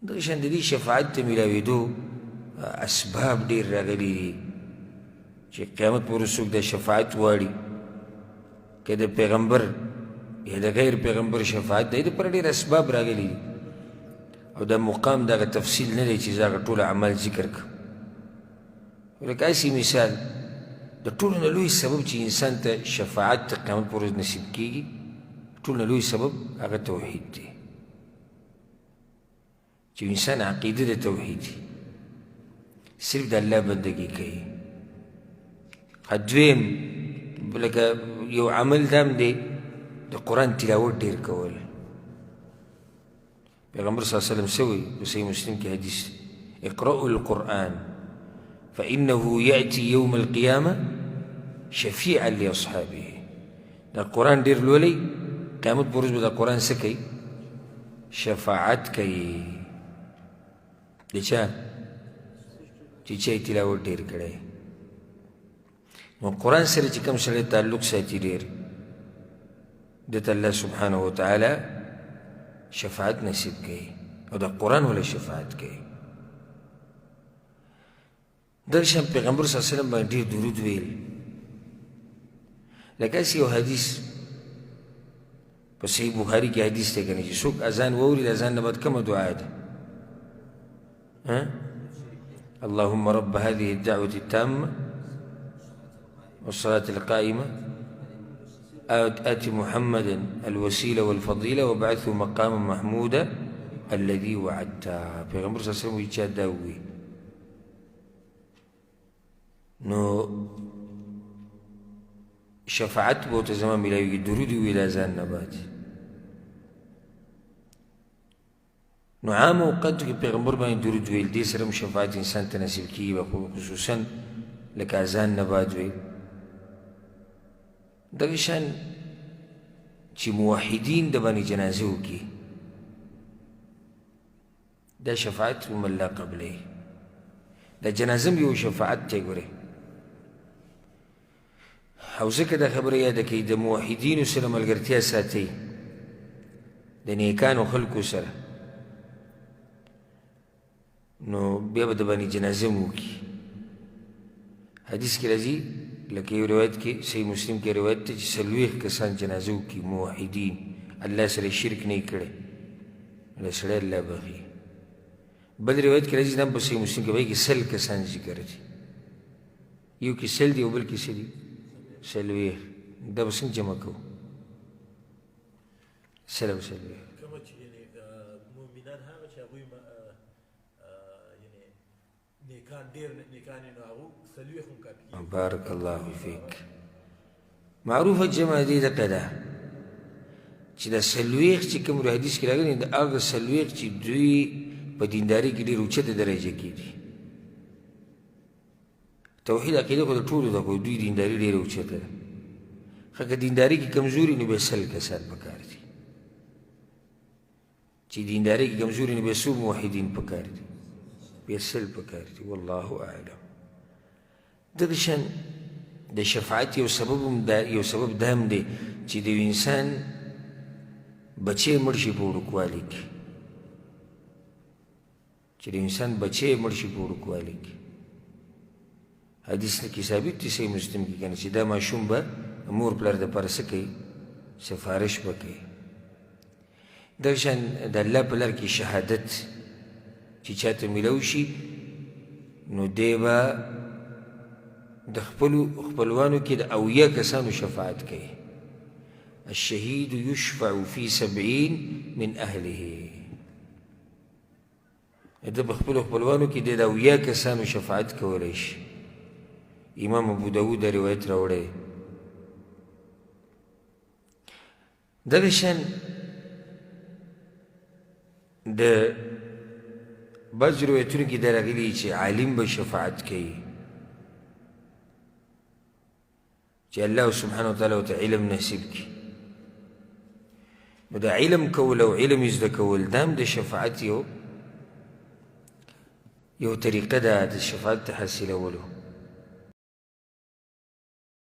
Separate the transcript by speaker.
Speaker 1: دغه شان د دې شفاعت ته میلاوېدو اسباب ډېر راغلي دي چې قیامت پورې څوک د شفاعت غواړي که د پیغمبر یا د غیر پیغمبر شفاعت د دې دپاره ډېر اسباب راغلي دي او دا مقام دغه تفصیل نه دی چې زه هغه ټول اعمال ذکر کړم لکه هسې مثال د ټولو نه لوی سبب چې انسان ته شفاعت د قیامت پر ورځ نصیب کېږي ټول نه لوی سبب هغه توحید دی چې انسان عقیده د توحید صرف د الله بندګي کوي دویم لکه یو عمل دام دی د قرآن تلاوت ډېر کول پیغمبر صلی الله علیه وسلم څه وایي په صحیح مسلم کې حدیث اقرأوا القرآن فإنه يأتي يوم القيامة شفيعا لأصحابه دا قرآن ډېر لولئ قیامت په ورځ به دا قرآن څه کوي شفاعت کوي د چا چې چا یې تلاوت ډېر کړی نو قرآن سره چې کوم سړی تعلق ساتي ډېر دته الله سبحانه وتعالی شفاعت نصیب کوي او دا قرآن ولا شفاعت کوي دغه شان پیغمبر صلی الله علیه وسلم باندې ډېر درود ویل لکه هسې یو حدیث په صحیح بخاري کې حدیث دی که نه چې څوک اذان واوري د اذان نه بعد کومه دعا ده اللهم رب هذه الدعوة التامة والصلاة القائمة آت محمدا الوسيلة والفضيلة وبعثه مقاما محمودا الذي وعدته پیغمبر صلی الله علیه وسلم وایي چا دا ووایي نو شفاعت به ورته زما میلاویږي درود یې وویل اذان نه بعد نو عام اوقاتو کې پیغمبر باندې درود ویل دې سره هم شفاعت انسان ته نصیب کېږي خصوصا لکه اذان نه بعد ویل دغه شان چې موحدین د باندې جنازه وکړي دا شفاعت هم الله قبلوي دا جنازه هم یو شفاعت دی ګورئ او ځکه دا خبره یاده کوي د موحدینو سره ملګرتیا ساتئ د نیکانو خلکو سره نو بیا به د باندې جنازه هم وکړي حدیث کې راځي لکه یو روایت کې صحیح مسلم کې روایت دی چې څلوېښت کسان جنازه وکړي موحدین الله سره شرک نه یې کړی نو سړی الله بخي بل روایت کې راځي دا په صحیح مسلم کې وایي کې سل کسان ذکر دي یو کې سل دی او بل کې څه دي څلوېښت دا به څنګه جمع کوو سل او څلوېښت
Speaker 2: مؤمنان هغه چې هغوی نیکان ډېر نیکان یې نو هغو څلوېښت هم کافي
Speaker 1: بارک الله فیک معروفه جمع دې دغه ده چې دا څلوېښت چې کوم حدیث کې راغلي د هغه څلوېښت چې دوی په دینداري کې ډېر اوچته درجه کې دي توحید عقیده خو د ټولو ده خو دوی دینداري ډېره اوچته ده ښه که دینداري کې کمزوري نو بیا سل کسان پکار دي چې دینداري کې کمزوري نو بیا څو موحدین پکار دي بیا سل پکار دي والله اعلم دغه شان د شفاعت یو سبب دا هم دی چې د یو انسان بچی مړ شي په وړوکوالي کې چې د انسان بچی مړ شي په وړوکوالي کې حدیث کې ثابت دی صحیح مسلم کې کنه چې دا ماشوم به مور پلار دپاره څه کوي سفارش به کوي دغه شان د الله په لار کې شهادت چې چاته میلاو شي نو دی به د خپلوانو کې د اویا کسانو شفاعت کوي الشهید یشفع فی 70 من اهله د په خپلو خپلوانو کې د اویا کسانو شفاعت کولی شي امام ابو داود روایت راوړی دغه شان د بعض روایتونو کې دا راغلي چې عالم به شفاعت کوي چې الله سبحانه وتعالی ورته علم نصیب کړي نو د علم کول او علم زده کول دا هم د شفاعت یو طریقه ده د شفاعت حاصلولو